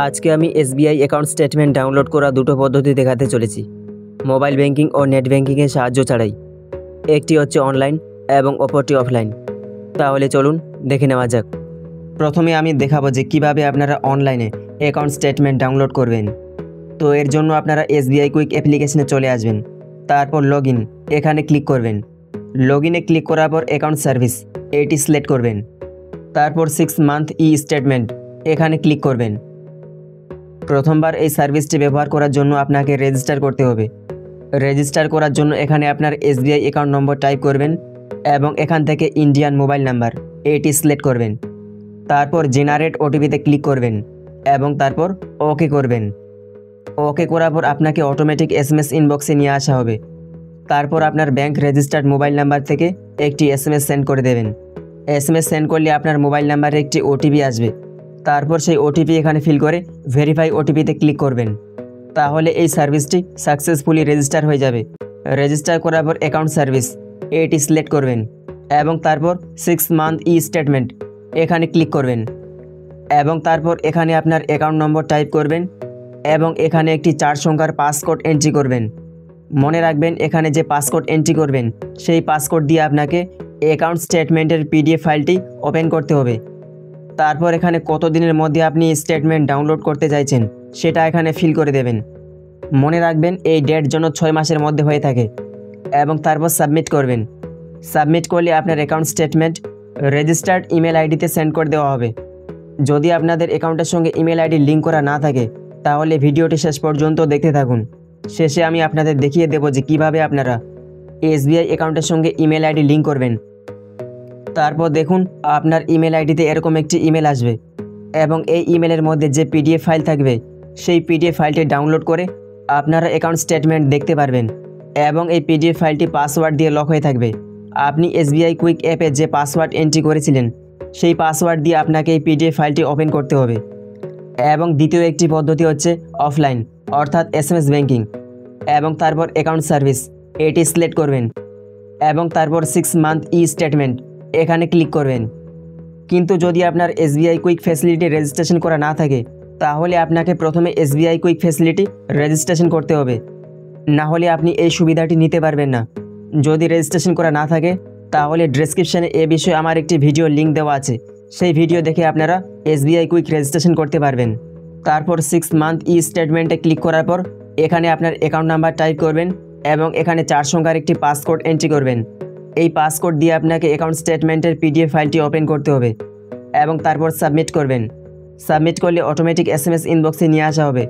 আজকে আমি SBI account statement download করা দুটো পদ্ধতি দেখাতে চলেছি, মোবাইল ব্যাংকিং ও নেট ব্যাংকিংয়ের সাহায্য ছাড়াই। একটি হচ্ছে অনলাইন এবং অপরটি অফলাইন। তাহলে চলুন দেখে নেওয়া যাক। প্রথমে আমি দেখাবো যে কিভাবে আপনারা অনলাইনে অ্যাকাউন্ট স্টেটমেন্ট ডাউনলোড করবেন। তো এর জন্য আপনারা এসবিআই কুইক অ্যাপ্লিকেশনে চলে আসবেন, তারপর লগ ইন এখানে ক্লিক করবেন। লগ ইনে ক্লিক করার পর অ্যাকাউন্ট সার্ভিস এটি সিলেক্ট করবেন, তারপর 6 মান্থ ই স্টেটমেন্ট এখানে ক্লিক করবেন। প্রথমবার এই সার্ভিসটি ব্যবহার করার জন্য আপনাকে রেজিস্টার করতে হবে। রেজিস্টার করার জন্য এখানে আপনার এসবিআই অ্যাকাউন্ট নম্বর টাইপ করবেন এবং এখান থেকে ইন্ডিয়ান মোবাইল নাম্বার এটি সিলেক্ট করবেন। তারপর জেনারেট ওটিপিতে ক্লিক করবেন এবং তারপর ওকে করবেন। ওকে করার পর আপনাকে অটোমেটিক এসএমএস ইনবক্সে নিয়ে আসা হবে। তারপর আপনার ব্যাংক রেজিস্টার্ড মোবাইল নাম্বার থেকে একটি এসএমএস সেন্ড করে দেবেন। এসএমএস সেন্ড করলে আপনার মোবাইল নাম্বারে একটি ওটিপি আসবে। তারপর সেই ওটিপি এখানে ফিল করে ভেরিফাই ওটিপিতে ক্লিক করবেন। তাহলে এই সার্ভিসটি সাকসেসফুলি রেজিস্টার হয়ে যাবে। রেজিস্টার করার পর অ্যাকাউন্ট সার্ভিস এটি সিলেক্ট করবেন এবং তারপর 6 মান্থ ই স্টেটমেন্ট এখানে ক্লিক করবেন এবং তারপর এখানে আপনার অ্যাকাউন্ট নম্বর টাইপ করবেন এবং এখানে একটি 4 সংখ্যার পাসকোড এন্ট্রি করবেন। মনে রাখবেন এখানে যে পাসকোড এন্ট্রি করবেন সেই পাসকোড দিয়ে আপনাকে অ্যাকাউন্ট স্টেটমেন্টের পিডিএফ ফাইলটি ওপেন করতে হবে। তারপর এখানে কত দিনের মধ্যে আপনি স্টেটমেন্ট ডাউনলোড করতে চাইছেন সেটা এখানে ফিল করে দেবেন। মনে রাখবেন এই ডেট যেন 6 মাসের মধ্যে হয়ে থাকে এবং তারপর সাবমিট করবেন। সাবমিট করলে আপনার অ্যাকাউন্ট স্টেটমেন্ট রেজিস্টার্ড ইমেল আইডিতে সেন্ড করে দেওয়া হবে। যদি আপনাদের অ্যাকাউন্টের সঙ্গে ইমেল আইডি লিঙ্ক করা না থাকে তাহলে ভিডিওটি শেষ পর্যন্ত দেখতে থাকুন। শেষে আমি আপনাদের দেখিয়ে দেব যে কিভাবে আপনারা এসবিআই অ্যাকাউন্টের সঙ্গে ইমেল আইডি লিঙ্ক করবেন। তারপর দেখুন আপনার ইমেল আইডিতে এরকম একটি ইমেল আসবে এবং এই ইমেলের মধ্যে যে পিডিএফ ফাইল থাকবে সেই পিডিএফ ফাইলটি ডাউনলোড করে আপনারা অ্যাকাউন্ট স্টেটমেন্ট দেখতে পারবেন এবং এই পিডিএফ ফাইলটি পাসওয়ার্ড দিয়ে লক হয়ে থাকবে। আপনি এসবিআই কুইক অ্যাপে যে পাসওয়ার্ড এন্ট্রি করেছিলেন সেই পাসওয়ার্ড দিয়ে আপনাকে এই পিডিএফ ফাইলটি ওপেন করতে হবে। এবং দ্বিতীয় একটি পদ্ধতি হচ্ছে অফলাইন অর্থাৎ এসএমএস ব্যাংকিং এবং তারপর অ্যাকাউন্ট সার্ভিস এটি সিলেক্ট করবেন এবং তারপর 6 মান্থ ই স্টেটমেন্ট এখানে ক্লিক করবেন। কিন্তু যদি আপনার এসবিআই কুইক ফ্যাসিলিটি রেজিস্ট্রেশন করা না থাকে তাহলে আপনাকে প্রথমে এসবিআই কুইক ফ্যাসিলিটি রেজিস্ট্রেশন করতে হবে, না হলে আপনি এই সুবিধাটি নিতে পারবেন না। যদি রেজিস্ট্রেশন করা না থাকে তাহলে ডেসক্রিপশনে এ বিষয়ে আমার একটি ভিডিও লিঙ্ক দেওয়া আছে, সেই ভিডিও দেখে আপনারা এসবিআই কুইক রেজিস্ট্রেশন করতে পারবেন। তারপর 6 মান্থ ই স্টেটমেন্টে ক্লিক করার পর এখানে আপনার অ্যাকাউন্ট নাম্বার টাইপ করবেন এবং এখানে 4 সংখ্যার একটি পাসকোড এন্ট্রি করবেন। এই পাসকোড দিয়ে আপনাকে অ্যাকাউন্ট স্টেটমেন্টের পিডিএফ ফাইলটি ওপেন করতে হবে এবং তারপর সাবমিট করবেন। সাবমিট করলে অটোমেটিক এসএমএস ইনবক্সে নিয়ে আসা হবে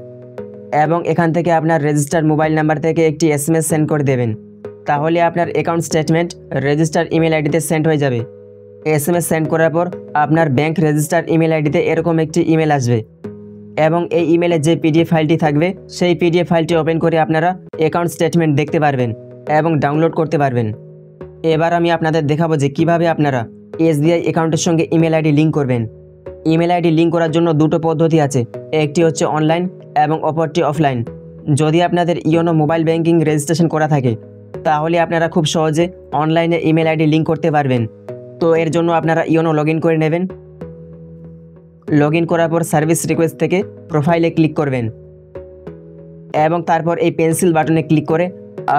এবং এখান থেকে আপনার রেজিস্টার্ড মোবাইল নাম্বার থেকে একটি এসএমএস সেন্ড করে দেবেন। তাহলে আপনার অ্যাকাউন্ট স্টেটমেন্ট রেজিস্টার্ড ইমেল আইডিতে সেন্ড হয়ে যাবে। এসএমএস সেন্ড করার পর আপনার ব্যাংক রেজিস্টার্ড ইমেল আইডিতে এরকম একটি ইমেল আসবে এবং এই ইমেলে যে পিডিএফ ফাইলটি থাকবে সেই পিডিএফ ফাইলটি ওপেন করে আপনারা অ্যাকাউন্ট স্টেটমেন্ট দেখতে পারবেন এবং ডাউনলোড করতে পারবেন। এবার আমি আপনাদের দেখাবো যে কিভাবে আপনারা এসবিআই অ্যাকাউন্টের সঙ্গে ইমেল আইডি লিঙ্ক করবেন। ইমেল আইডি লিঙ্ক করার জন্য দুটো পদ্ধতি আছে, একটি হচ্ছে অনলাইন এবং অপরটি অফলাইন। যদি আপনাদের ইওনো মোবাইল ব্যাংকিং রেজিস্ট্রেশন করা থাকে তাহলে আপনারা খুব সহজে অনলাইনে ইমেল আইডি লিঙ্ক করতে পারবেন। তো এর জন্য আপনারা ইওনো লগ ইন করে নেবেন। লগ ইন করার পর সার্ভিস রিকোয়েস্ট থেকে প্রোফাইলে ক্লিক করবেন এবং তারপর এই পেন্সিল বাটনে ক্লিক করে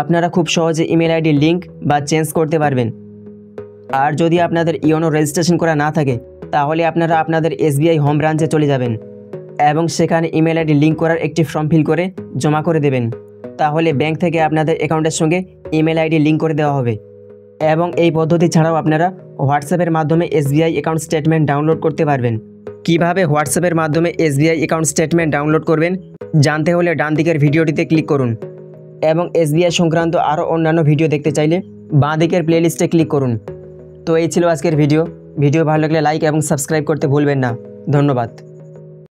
আপনারা খুব সহজে ইমেল আইডি লিঙ্ক বা চেঞ্জ করতে পারবেন। আর যদি আপনাদের ইওনো রেজিস্ট্রেশন করা না থাকে তাহলে আপনারা আপনাদের এসবিআই হোম ব্রাঞ্চে চলে যাবেন এবং সেখানে ইমেল আইডি লিঙ্ক করার একটি ফর্ম ফিল করে জমা করে দেবেন। তাহলে ব্যাংক থেকে আপনাদের অ্যাকাউন্টের সঙ্গে ইমেল আইডি লিঙ্ক করে দেওয়া হবে। এবং এই পদ্ধতি ছাড়াও আপনারা হোয়াটসঅ্যাপের মাধ্যমে এসবিআই অ্যাকাউন্ট স্টেটমেন্ট ডাউনলোড করতে পারবেন। কিভাবে হোয়াটসঅ্যাপের মাধ্যমে এসবিআই অ্যাকাউন্ট স্টেটমেন্ট ডাউনলোড করবেন জানতে হলে ডান দিকের ভিডিওটিতে ক্লিক করুন এবং এসবিআই সংক্রান্ত আরও অন্যান্য ভিডিও দেখতে চাইলে বাঁ দিকের প্লেলিস্টে ক্লিক করুন। তো এই ছিল আজকের ভিডিও ভালো লাগলে লাইক এবং সাবস্ক্রাইব করতে ভুলবেন না। ধন্যবাদ।